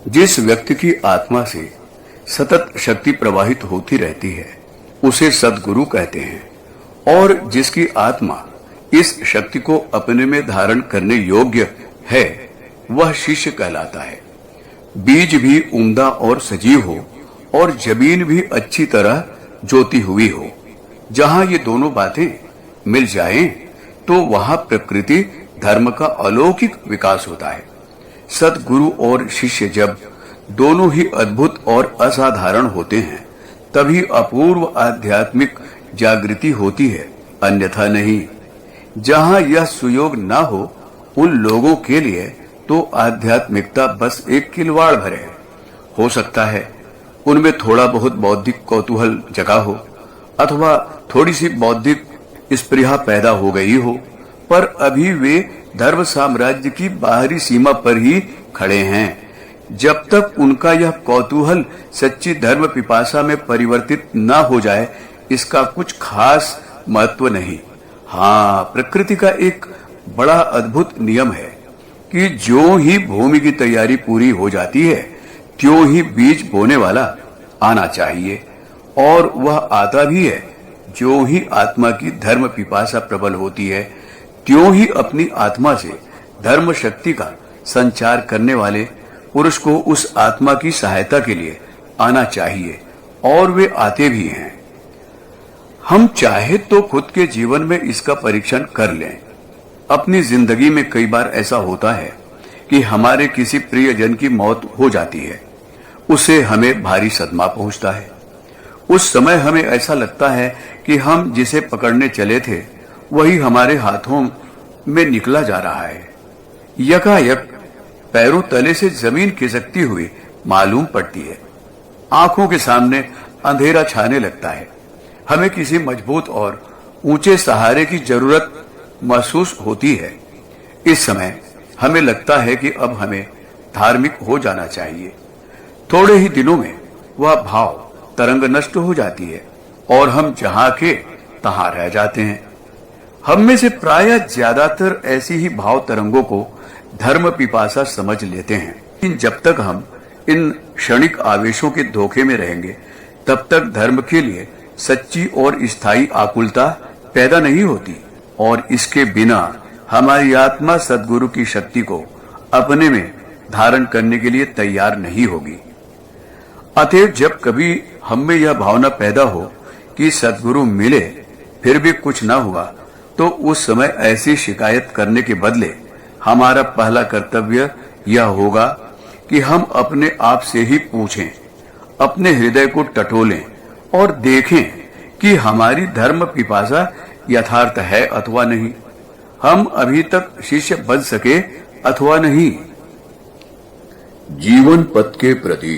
जिस व्यक्ति की आत्मा से सतत शक्ति प्रवाहित होती रहती है उसे सद्गुरु कहते हैं और जिसकी आत्मा इस शक्ति को अपने में धारण करने योग्य है वह शिष्य कहलाता है। बीज भी उम्दा और सजीव हो और जमीन भी अच्छी तरह जोती हुई हो, जहां ये दोनों बातें मिल जाएं तो वहां प्रकृति धर्म का अलौकिक विकास होता है। सद्गुरु और शिष्य जब दोनों ही अद्भुत और असाधारण होते हैं तभी अपूर्व आध्यात्मिक जागृति होती है, अन्यथा नहीं। जहां यह सुयोग न हो उन लोगों के लिए तो आध्यात्मिकता बस एक किलवाड़ भर है। हो सकता है उनमें थोड़ा बहुत बौद्धिक कौतूहल जगा हो अथवा थोड़ी सी बौद्धिक स्पृहा पैदा हो गई हो, पर अभी वे धर्म साम्राज्य की बाहरी सीमा पर ही खड़े हैं। जब तक उनका यह कौतूहल सच्ची धर्म पिपासा में परिवर्तित न हो जाए इसका कुछ खास महत्व नहीं। हाँ, प्रकृति का एक बड़ा अद्भुत नियम है कि ज्यों ही भूमि की तैयारी पूरी हो जाती है त्यों ही बीज बोने वाला आना चाहिए, और वह आता भी है। ज्यों ही आत्मा की धर्म पिपासा प्रबल होती है त्यों ही अपनी आत्मा से धर्म शक्ति का संचार करने वाले पुरुष को उस आत्मा की सहायता के लिए आना चाहिए, और वे आते भी हैं। हम चाहे तो खुद के जीवन में इसका परीक्षण कर लें। अपनी जिंदगी में कई बार ऐसा होता है कि हमारे किसी प्रियजन की मौत हो जाती है, उससे हमें भारी सदमा पहुंचता है। उस समय हमें ऐसा लगता है कि हम जिसे पकड़ने चले थे वही हमारे हाथों में निकला जा रहा है। यकायक पैरों तले से जमीन खिसकती हुई मालूम पड़ती है। आंखों के सामने अंधेरा छाने लगता है। हमें किसी मजबूत और ऊंचे सहारे की जरूरत महसूस होती है। इस समय हमें लगता है कि अब हमें धार्मिक हो जाना चाहिए। थोड़े ही दिनों में वह भाव तरंग नष्ट हो जाती है और हम जहां के तहां रह जाते हैं। हम में से प्रायः ज्यादातर ऐसी ही भाव तरंगों को धर्म पिपासा समझ लेते हैं। लेकिन जब तक हम इन क्षणिक आवेशों के धोखे में रहेंगे तब तक धर्म के लिए सच्ची और स्थायी आकुलता पैदा नहीं होती, और इसके बिना हमारी आत्मा सद्गुरु की शक्ति को अपने में धारण करने के लिए तैयार नहीं होगी। अतएव जब कभी हम में यह भावना पैदा हो कि सद्गुरु मिले फिर भी कुछ न हुआ, तो उस समय ऐसी शिकायत करने के बदले हमारा पहला कर्तव्य यह होगा कि हम अपने आप से ही पूछें, अपने हृदय को टटोलें और देखें कि हमारी धर्म पिपासा यथार्थ है अथवा नहीं, हम अभी तक शिष्य बन सके अथवा नहीं। जीवन पथ के प्रति